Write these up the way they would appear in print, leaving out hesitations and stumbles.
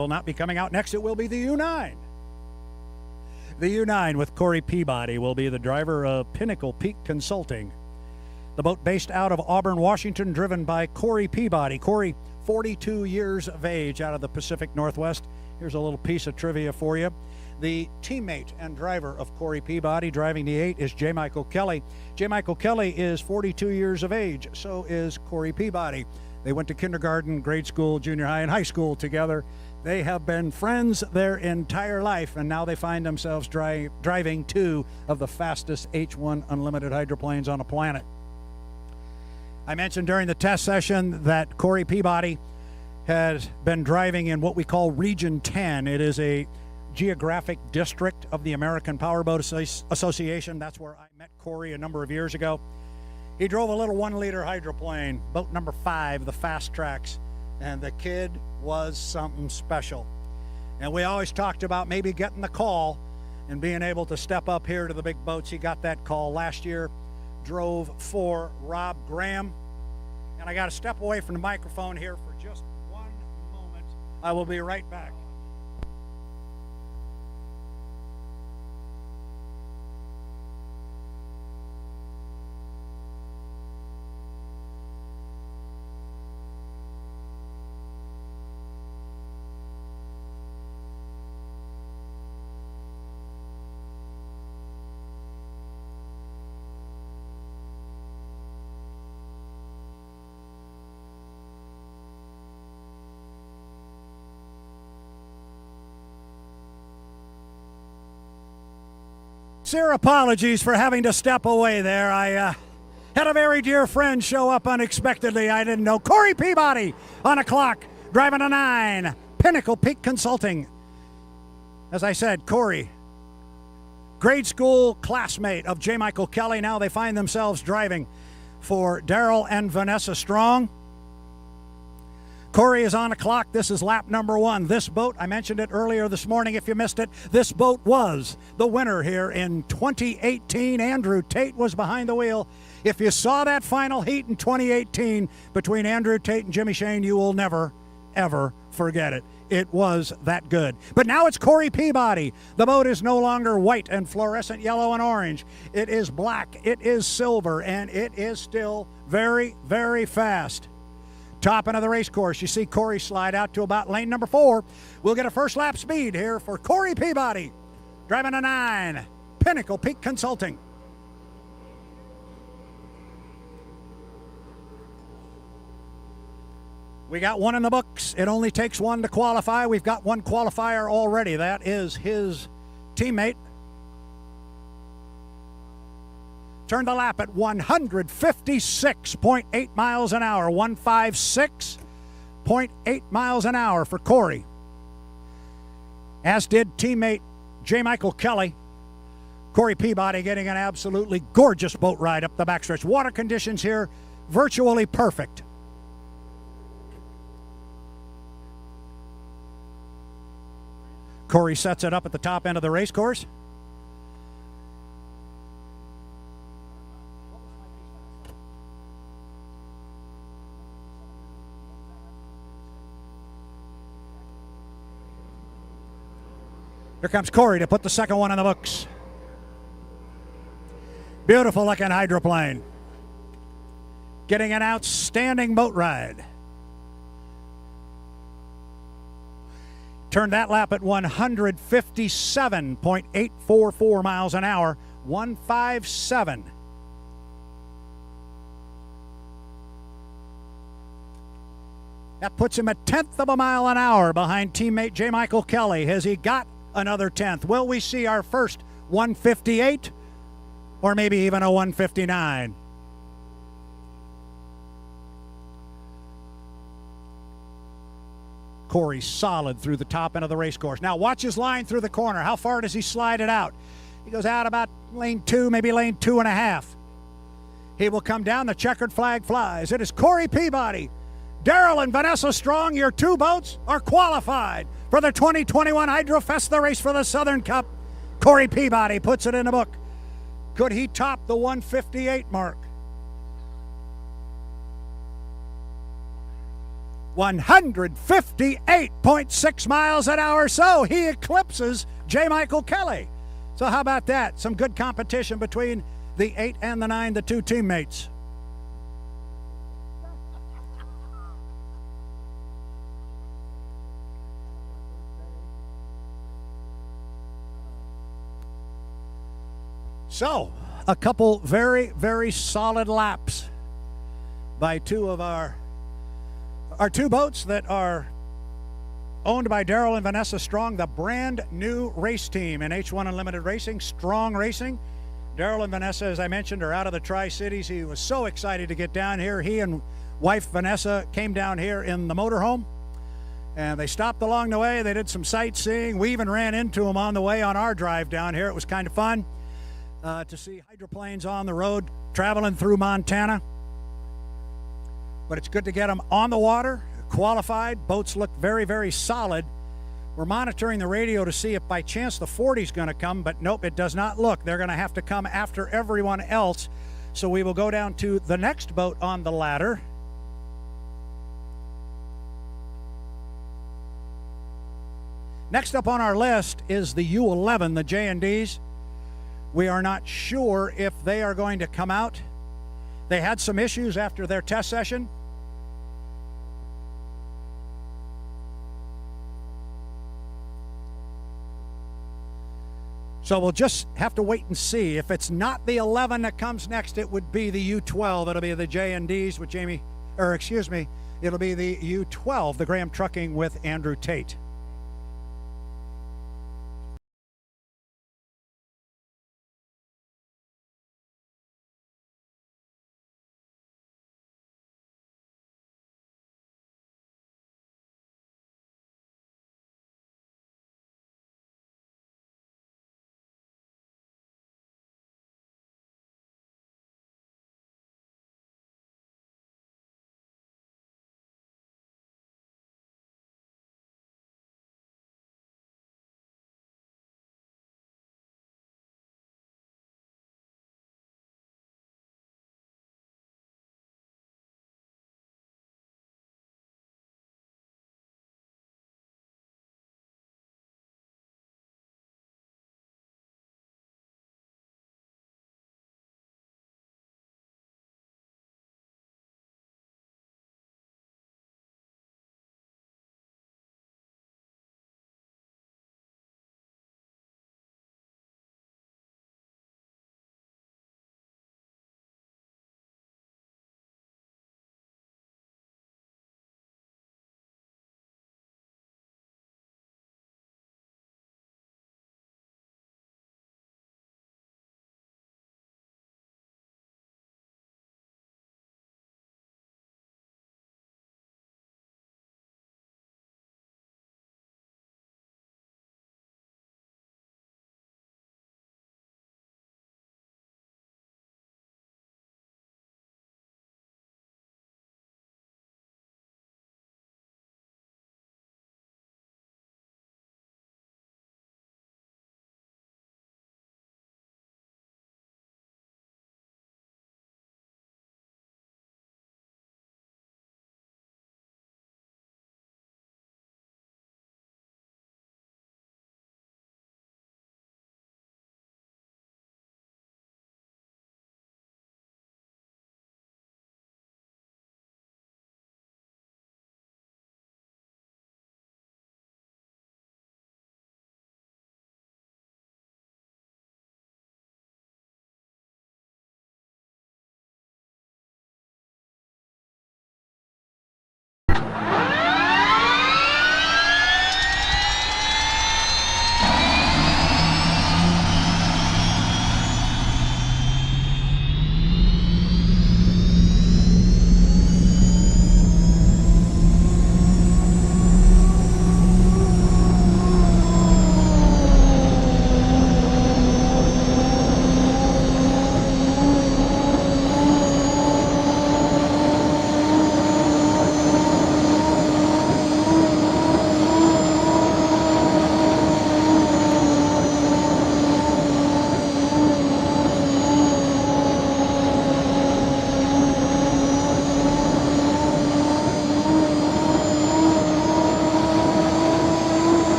will not be coming out. Next, it will be the U9. The U9 with Corey Peabody will be the driver of Pinnacle Peak Consulting. The boat based out of Auburn, Washington, driven by Corey Peabody. Corey, 42 years of age, out of the Pacific Northwest. Here's a little piece of trivia for you. The teammate and driver of Corey Peabody driving the 8 is J. Michael Kelly. J. Michael Kelly is 42 years of age. So is Corey Peabody. They went to kindergarten, grade school, junior high, and high school together. They have been friends their entire life, and now they find themselves driving two of the fastest H1 unlimited hydroplanes on the planet. I mentioned during the test session that Corey Peabody has been driving in what we call Region 10. It is a geographic district of the American Powerboat Association. That's where I met Corey a number of years ago. He drove a little 1-liter hydroplane, boat number 5, the Fast Tracks, and the kid was something special. And we always talked about maybe getting the call and being able to step up here to the big boats. He got that call last year, drove for Rob Graham. And I got to step away from the microphone here for just one moment. I will be right back. Sincere apologies for having to step away there. I had a very dear friend show up unexpectedly. I didn't know. Corey Peabody on a clock, driving a 9, Pinnacle Peak Consulting. As I said, Corey, grade school classmate of J. Michael Kelly. Now they find themselves driving for Daryl and Vanessa Strong. Corey is on a clock. This is lap number 1. This boat, I mentioned it earlier this morning if you missed it, this boat was the winner here in 2018. Andrew Tate was behind the wheel. If you saw that final heat in 2018 between Andrew Tate and Jimmy Shane, you will never, ever forget it. It was that good. But now it's Corey Peabody. The boat is no longer white and fluorescent yellow and orange. It is black, it is silver, and it is still very, very fast. Top end of the race course, you see Corey slide out to about lane number 4. We'll get a first lap speed here for Corey Peabody, driving a 9, Pinnacle Peak Consulting. We got one in the books. It only takes one to qualify. We've got one qualifier already. That is his teammate. Turned the lap at 156.8 miles an hour. 156.8 miles an hour for Corey. As did teammate J. Michael Kelly. Corey Peabody getting an absolutely gorgeous boat ride up the backstretch. Water conditions here virtually perfect. Corey sets it up at the top end of the race course. Here comes Corey to put the second one in the books. Beautiful looking hydroplane. Getting an outstanding boat ride. Turned that lap at 157.844 miles an hour. 157. That puts him a 1/10 of a mile an hour behind teammate J. Michael Kelly. Has he got another 1/10? Will we see our first 158 or maybe even a 159? Corey solid through the top end of the race course. Now watch his line through the corner. How far does he slide it out? He goes out about lane 2, maybe lane 2.5. He will come down. The checkered flag flies. It is Corey Peabody. Daryl and Vanessa Strong, your two boats are qualified for the 2021 Hydrofest, the race for the Southern Cup. Corey Peabody puts it in the book. Could he top the 158 mark? 158.6 miles an hour. So he eclipses J. Michael Kelly. So how about that? Some good competition between the 8 and the 9, the two teammates. So, a couple very, very solid laps by two of our two boats that are owned by Daryl and Vanessa Strong, the brand new race team in H1 Unlimited Racing, Strong Racing. Daryl and Vanessa, as I mentioned, are out of the Tri-Cities. He was so excited to get down here. He and wife Vanessa came down here in the motorhome, and they stopped along the way. They did some sightseeing. We even ran into them on the way on our drive down here. It was kind of fun to see hydroplanes on the road traveling through Montana. But it's good to get them on the water, qualified. Boats look very, very solid. We're monitoring the radio to see if by chance the 40's going to come, but nope, it does not look. They're going to have to come after everyone else. So we will go down to the next boat on the ladder. Next up on our list is the U11, the J&Ds. We are not sure if they are going to come out. They had some issues after their test session. So we'll just have to wait and see. If it's not the 11 that comes next, it would be the U12. It'll be the J&Ds with it'll be the U12, the Graham Trucking with Andrew Tate.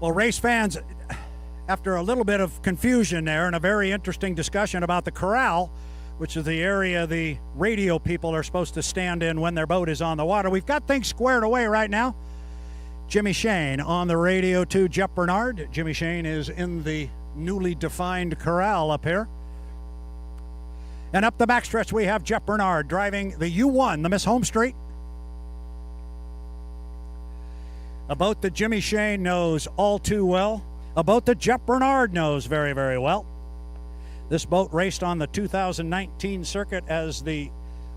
Well, race fans, after a little bit of confusion there and a very interesting discussion about the corral, which is the area the radio people are supposed to stand in when their boat is on the water, we've got things squared away right now. Jimmy Shane on the radio to Jeff Bernard. Jimmy Shane is in the newly defined corral up here. And up the backstretch, we have Jeff Bernard driving the U1, the Miss Home Street. A boat that Jimmy Shane knows all too well. A boat that Jeff Bernard knows very, very well. This boat raced on the 2019 circuit as the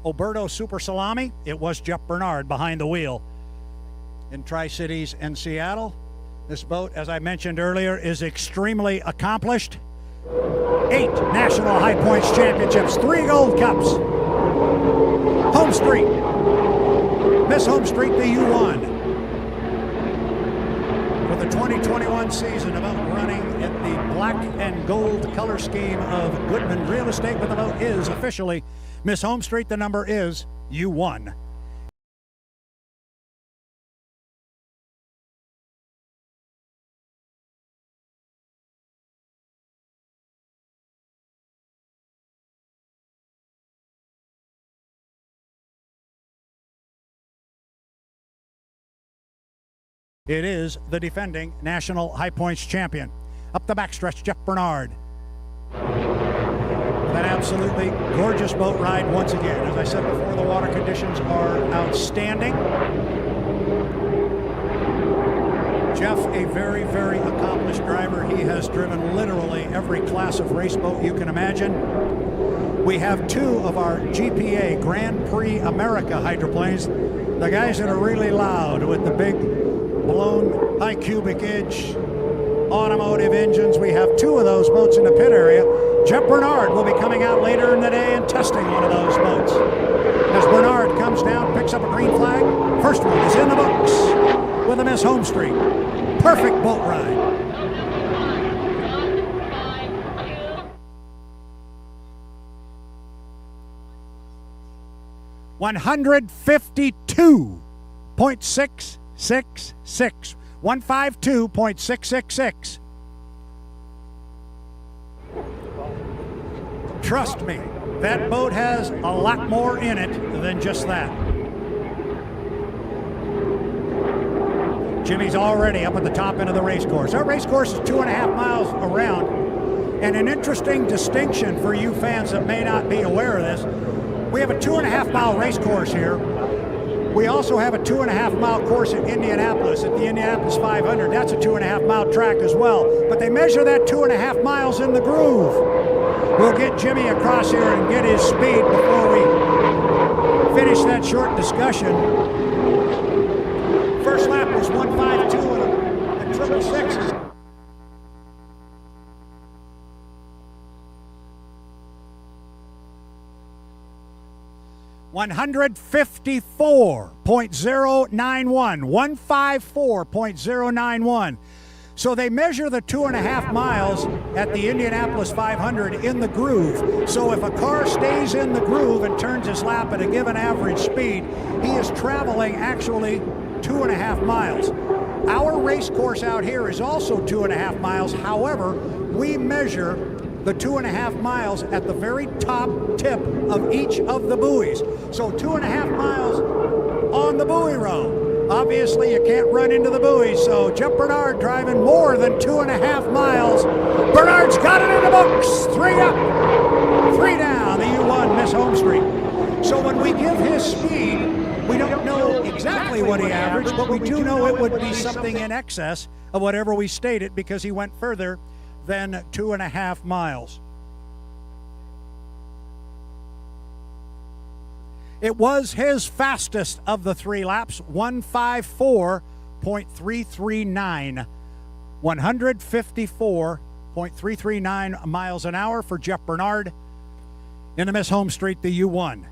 Oberto Super Salami. It was Jeff Bernard behind the wheel in Tri-Cities and Seattle. This boat, as I mentioned earlier, is extremely accomplished. 8 National High Points Championships, 3 Gold Cups. Home Street, Miss Home Street, the U1. For the 2021 season, about running at the black and gold color scheme of Goodman Real Estate, but the boat is officially Miss Home Street. The number is U1. It is the defending National High Points champion. Up the backstretch, Jeff Bernard. That absolutely gorgeous boat ride once again. As I said before, the water conditions are outstanding. Jeff, a very, very accomplished driver. He has driven literally every class of race boat you can imagine. We have 2 of our GPA Grand Prix America hydroplanes. The guys that are really loud with the big blown high cubic edge automotive engines. We have 2 of those boats in the pit area. Jeff Bernard will be coming out later in the day and testing one of those boats. As Bernard comes down, picks up a green flag. First one is in the books with a Miss Home Street. Perfect boat ride. $152.666. 152.666. Trust me, that boat has a lot more in it than just that. Jimmy's already up at the top end of the race course. Our race course is 2.5 miles around. And an interesting distinction for you fans that may not be aware of this, we have a 2.5 mile race course here. We also have a 2.5 mile course at Indianapolis, at the Indianapolis 500. That's a 2.5 mile track as well. But they measure that 2.5 miles in the groove. We'll get Jimmy across here and get his speed before we finish that short discussion. First lap was 152 and a 666. $154.091, 154.091. So they measure the 2.5 miles at the Indianapolis 500 in the groove. So if a car stays in the groove and turns his lap at a given average speed, he is traveling actually 2.5 miles. Our race course out here is also 2.5 miles. However, we measure the 2.5 miles at the very top tip of each of the buoys. So 2.5 miles on the buoy row. Obviously, you can't run into the buoys, so Jeff Bernard driving more than 2.5 miles. Bernard's got it in the books. 3 up, 3 down, the U1 Miss Home Street. So when we give his speed, we don't know exactly what he averaged, but we do know it would be something in excess of whatever we stated because he went further than 2.5 miles. It was his fastest of the 3 laps, 154.339. 154.339 miles an hour for Jeff Bernard in the Miss Home Street, the U1.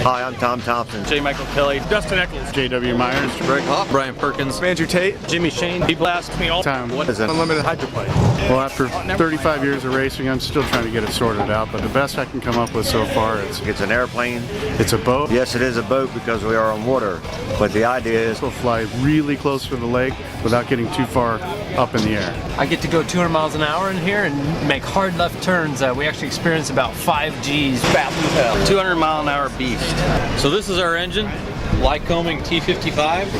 Hi, I'm Tom Thompson. J. Michael Kelly. Dustin Eccles. J.W. Myers. Greg Hoff. Brian Perkins. Andrew Tate. Jimmy Shane. People ask me all the time. What is an unlimited hydroplane? Well, after 35 years of racing, I'm still trying to get it sorted out, but the best I can come up with so far is It's an airplane. it's a boat. Yes, it is a boat because we are on water. But the idea is We'll fly really close to the lake without getting too far up in the air. I get to go 200 miles an hour in here and make hard left turns. We actually experience about 5 Gs. Fast as hell. 200-mile-an-hour beast. So this is our engine. Lycoming T55.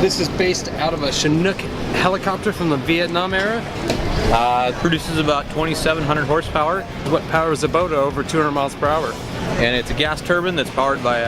This is based out of a Chinook helicopter from the Vietnam era. Produces about 2,700 horsepower. What powers the boat over 200 miles per hour? And it's a gas turbine that's powered by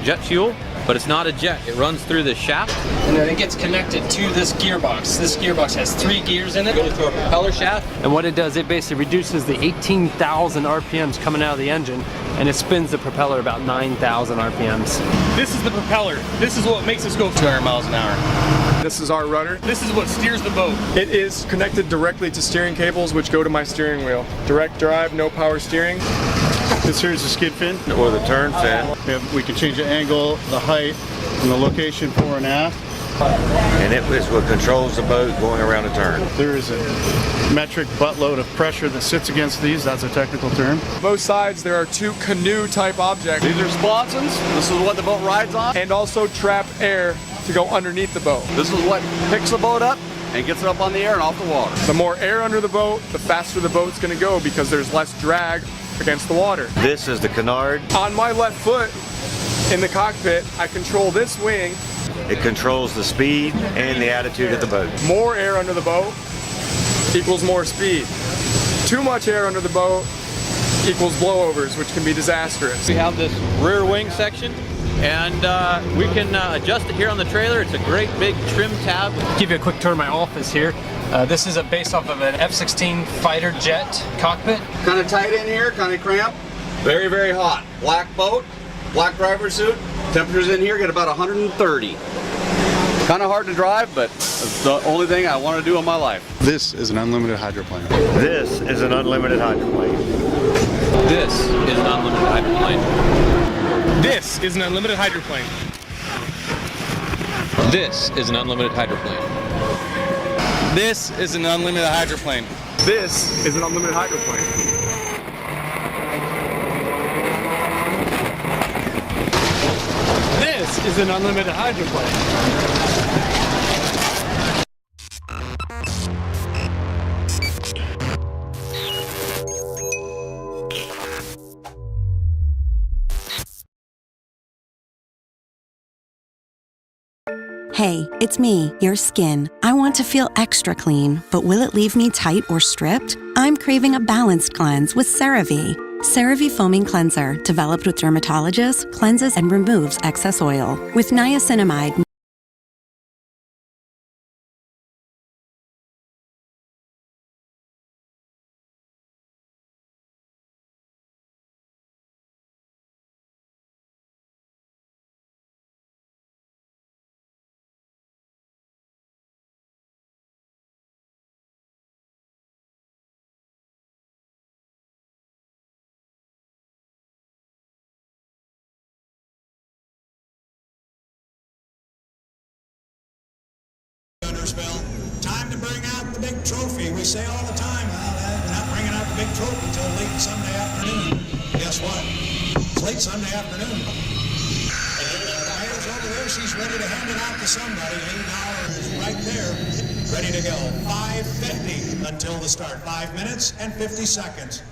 jet fuel. But it's not a jet. It runs through the shaft. And then it gets connected to this gearbox. This gearbox has 3 gears in it. Goes through a propeller shaft. And what it does, it basically reduces the 18,000 RPMs coming out of the engine, and it spins the propeller about 9,000 RPMs. This is the propeller. This is what makes us go 200 miles an hour. This is our rudder. This is what steers the boat. It is connected directly to steering cables, which go to my steering wheel. Direct drive, no power steering. This here is the skid fin. or the turn fin. We can change the angle, the height, and the location fore and aft. And it is what controls the boat going around a turn. There is a metric buttload of pressure that sits against these. That's a technical term. Both sides, there are 2 canoe-type objects. These are sponsons. This is what the boat rides on. And also trap air to go underneath the boat. This is what picks the boat up and gets it up on the air and off the water. The more air under the boat, the faster the boat's gonna go because there's less drag against the water. This is the canard. On my left foot, in the cockpit, I control this wing. It controls the speed and the attitude of the boat. More air under the boat equals more speed. Too much air under the boat equals blowovers, which can be disastrous. We have this rear wing section, and we can adjust it here on the trailer. It's a great big trim tab. Give you a quick tour of my office here. This is based off of an F-16 fighter jet cockpit. Kind of tight in here, kind of cramped. Very, very hot. Black boat, black driver suit. Temperatures in here get about 130. Kind of hard to drive, but it's the only thing I want to do in my life. This is an unlimited hydroplane. This is an unlimited hydroplane. This is an unlimited hydroplane. This is an unlimited hydroplane. This is an unlimited hydroplane. This is an unlimited hydroplane. This is an unlimited hydroplane. This is an unlimited hydroplane. Hey, it's me, your skin. I want to feel extra clean, but will it leave me tight or stripped? I'm craving a balanced cleanse with CeraVe. CeraVe Foaming Cleanser, developed with dermatologists, cleanses and removes excess oil. With niacinamide, Time to bring out the big trophy. We say all the time, we're not bringing out the big trophy until late Sunday afternoon. Guess what? It's late Sunday afternoon. And the mayor's over there. She's ready to hand it out to somebody. $8 is right there, ready to go. 5:50 until the start. 5 minutes and 50 seconds.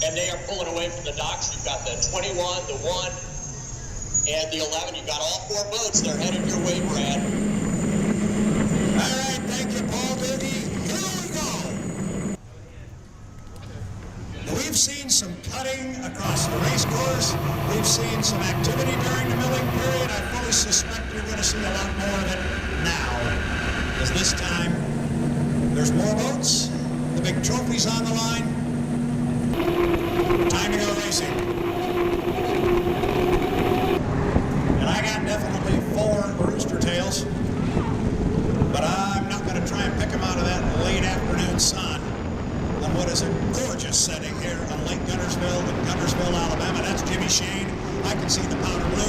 And they are pulling away from the docks. You've got the 21, the 1, and the 11. You've got all 4 boats. They're headed your way, Brad. All right, thank you, Paul Doogie. Here we go. We've seen some cutting across the race course. We've seen some activity during the milling period. I fully suspect you're going to see a lot more of it now. Because this time, there's more boats. The big trophy's on the line. Time to go racing. And I got definitely 4 rooster tails. But I'm not going to try and pick them out of that late afternoon sun on what is a gorgeous setting here on Lake Guntersville in Guntersville, Alabama. That's Jimmy Shane. I can see the powder blue.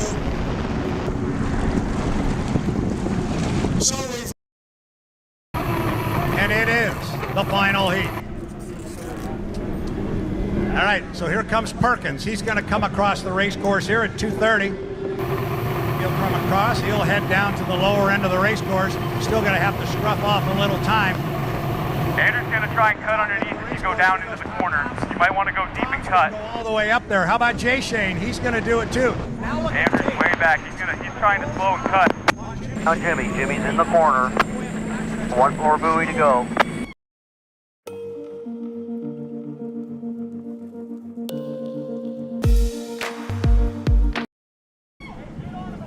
So we've... And it is the final heat. All right, so here comes Perkins. He's going to come across the race course here at 2:30. He'll come across. He'll head down to the lower end of the race course. Still going to have to scruff off a little time. Andrew's going to try and cut underneath as you go down into the corner. You might want to go deep and cut. Go all the way up there. How about Jay Shane? He's going to do it too. Andrew's way back. He's trying to slow and cut. Now Jimmy's in the corner. One more buoy to go.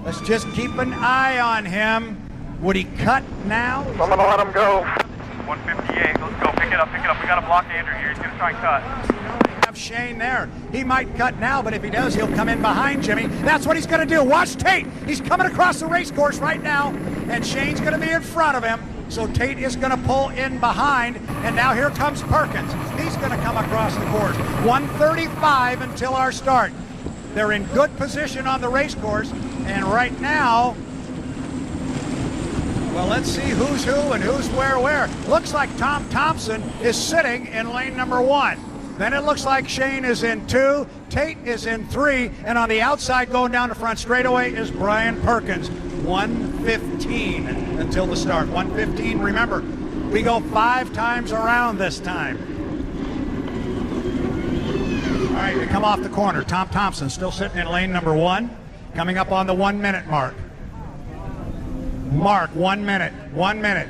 Let's just keep an eye on him. Would he cut now? I'm going to let him go. 158. Let's go. Pick it up. We got to block Andrew here. He's going to try and cut. Have Shane there. He might cut now, but if he does, he'll come in behind Jimmy. That's what he's going to do. Watch Tate. He's coming across the race course right now, and Shane's going to be in front of him. So Tate is going to pull in behind, and now here comes Perkins. He's going to come across the course. 1:35 until our start. They're in good position on the race course, and right now, well, let's see who's who and who's where. Looks like Tom Thompson is sitting in lane number 1. Then it looks like Shane is in 2, Tate is in 3, and on the outside going down the front straightaway is Brian Perkins. 1:15 until the start. 1:15, remember, we go 5 times around this time. All right, we come off the corner. Tom Thompson still sitting in lane number 1, coming up on the 1 minute mark. 1 minute, 1 minute.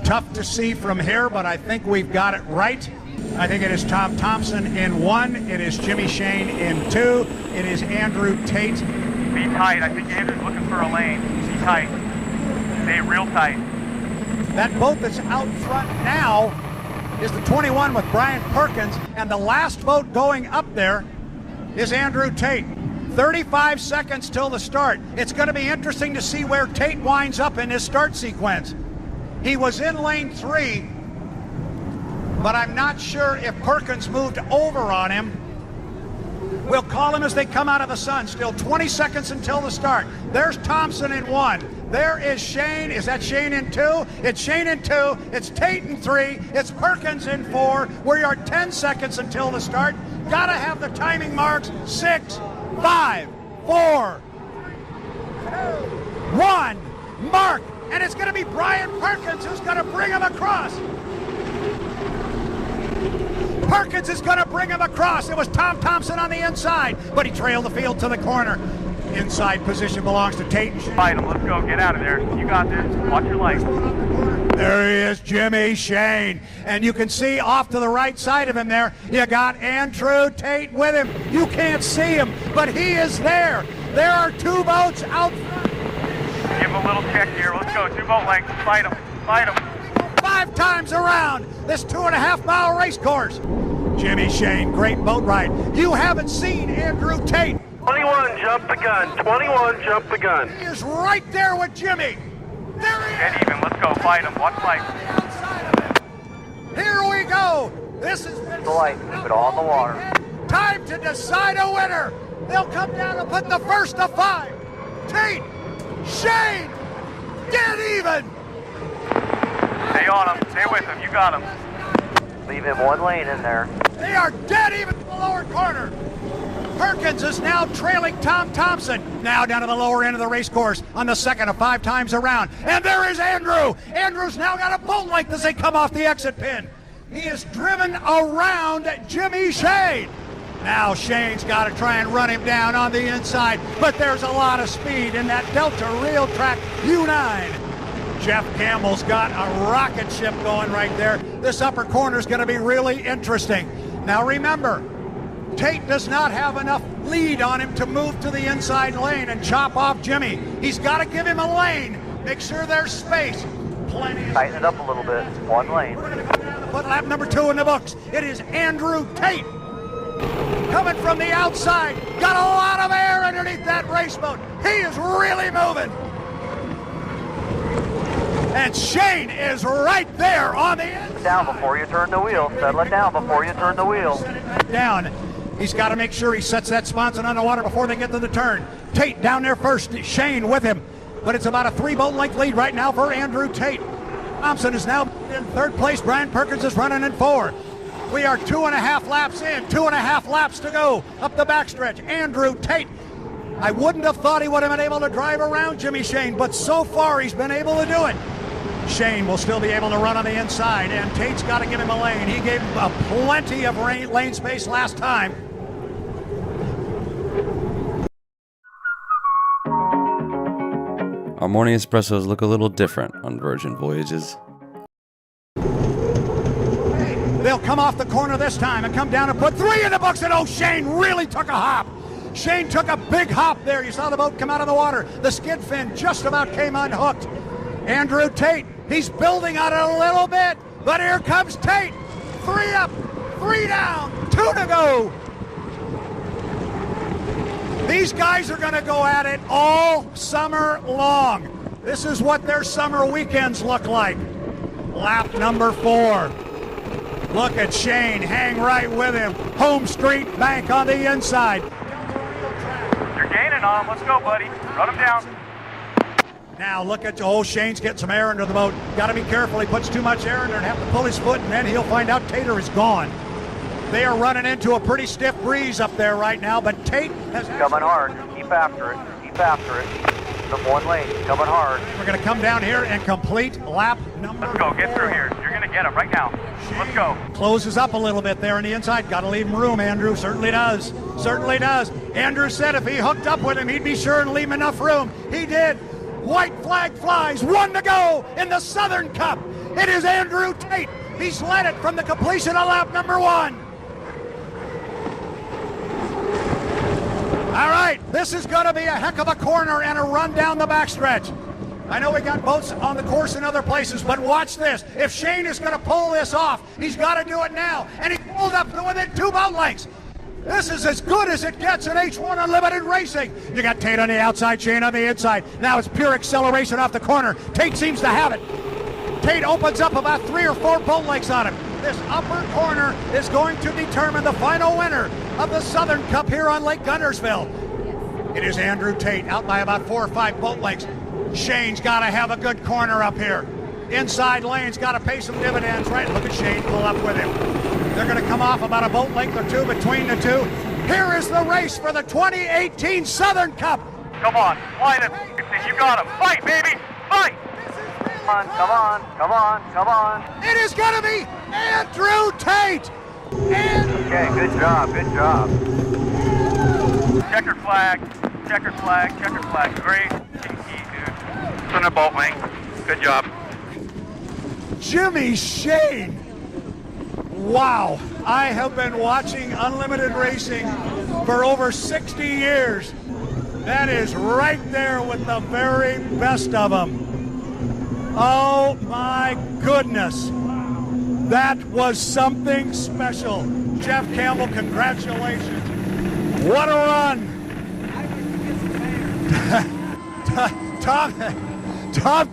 Tough to see from here, but I think we've got it right. I think it is Tom Thompson in 1, it is Jimmy Shane in 2, it is Andrew Tate. Be tight. I think Andrew's looking for a lane. Be tight. Stay real tight. That boat that's out front now is the 21 with Brian Perkins, and the last boat going up there is Andrew Tate. 35 seconds till the start. It's going to be interesting to see where Tate winds up in his start sequence. He was in lane 3, but I'm not sure if Perkins moved over on him. We'll call him as they come out of the sun. Still 20 seconds until the start. There's Thompson in 1. There is Shane. Is that Shane in 2? It's Shane in 2. It's Tate in 3. It's Perkins in 4. We are 10 seconds until the start. Gotta have the timing marks. 6, 5, 4, 2, 1. Mark. And it's going to be Brian Perkins who's going to bring him across. Perkins is going to bring him across. It was Tom Thompson on the inside, but he trailed the field to the corner. Inside position belongs to Tate. Fight him. Let's go. Get out of there. You got this. Watch your light. There he is, Jimmy Shane. And you can see off to the right side of him there, you got Andrew Tate with him. You can't see him, but he is there. There are 2 boats out front. Give him a little check here. Let's go. 2 boat lengths. Fight him. Fight him. 5 times around this 2.5-mile race course. Jimmy Shane, great boat ride. You haven't seen Andrew Tate. 21, jump the gun. 21, jump the gun. He is right there with Jimmy. There he is. Get even. Let's go. Fight him. Watch light. Here we go. This is The light. Keep it on the water. time to decide a winner. They'll come down and put the first of 5. Tate, Shane, get even. Stay on him. Stay with him. You got him. Leave him 1 lane in there. They are dead even to the lower corner. Perkins is now trailing Tom Thompson. Now down to the lower end of the race course on the second of 5 times around. And there is Andrew. Andrew's now got a boat length as they come off the exit pin. He is driven around Jimmy Shane. Now Shane's got to try and run him down on the inside, but there's a lot of speed in that Delta Real Track U9. Jeff Campbell's got a rocket ship going right there. This upper corner is going to be really interesting. Now remember, Tate does not have enough lead on him to move to the inside lane and chop off Jimmy. He's got to give him a lane. Make sure there's space. Plenty of Tighten it up a little bit. 1 lane. We're going to go down and put lap number 2 in the books. It is Andrew Tate coming from the outside. Got a lot of air underneath that race boat. He is really moving. And Shane is right there on the end. Down before you turn the wheel. Settle it down before you turn the wheel. Down. He's got to make sure he sets that sponson on the water before they get to the turn. Tate down there first, Shane with him. But it's about a 3-boat length lead right now for Andrew Tate. Thompson is now in third place. Brian Perkins is running in 4. We are 2.5 laps in, 2.5 laps to go up the backstretch. Andrew Tate, I wouldn't have thought he would have been able to drive around Jimmy Shane, but so far he's been able to do it. Shane will still be able to run on the inside, and Tate's got to give him a lane. He gave him plenty of lane space last time. Our morning espressos look a little different on Virgin Voyages. They'll come off the corner this time and come down and put 3 in the books, and oh, Shane really took a hop. Shane took a big hop there. You saw the boat come out of the water. The skid fin just about came unhooked. Andrew Tate, he's building on it a little bit, but here comes Tate. 3 up, 3 down, 2 to go. These guys are going to go at it all summer long. This is what their summer weekends look like. Lap number 4. Look at Shane, hang right with him. Home street bank on the inside. You're gaining on him. Let's go, buddy. Run him down. Now look at, oh, Shane's getting some air under the boat. Got to be careful. He puts too much air in there and have to pull his foot, and then he'll find out Tater is gone. They are running into a pretty stiff breeze up there right now, but Tate has... Coming hard. Keep after it. Keep after it. The 1 lane. Coming hard. We're going to come down here and complete lap number 4. Let's go. Get through here. You're going to get him right now. Let's go. Closes up a little bit there on the inside. Got to leave him room, Andrew. Certainly does. Certainly does. Andrew said if he hooked up with him, he'd be sure and leave him enough room. He did. White flag flies. 1 to go in the Southern Cup. It is Andrew Tate. He's led it from the completion of lap number 1. All right, this is going to be a heck of a corner and a run down the backstretch. I know we got boats on the course in other places, but watch this. If Shane is going to pull this off, he's got to do it now. And he pulled up to within 2 boat lengths. This is as good as it gets in H1 Unlimited Racing. You got Tate on the outside, Shane on the inside. Now it's pure acceleration off the corner. Tate seems to have it. Tate opens up about 3 or 4 boat lengths on him. This upper corner is going to determine the final winner of the Southern Cup here on Lake Guntersville. It is Andrew Tate out by about 4 or 5 boat lengths. Shane's got to have a good corner up here. Inside lane's got to pay some dividends, right? Look at Shane pull up with him. They're going to come off about a boat length or 2 between the 2. Here is the race for the 2018 Southern Cup. Come on. Fly it. You got him. Fight, baby. Fight. Come on, come on, come on, come on. It is going to be Andrew Tate. Okay, good job, good job. Checkered flag. Checkered flag. Checkered flag. Great. Dude. Center boat wing. Good job. Jimmy Shane. Wow. I have been watching Unlimited Racing for over 60 years. That is right there with the very best of them. Oh my goodness. That was something special. Jeff Campbell, congratulations. What a run. Tom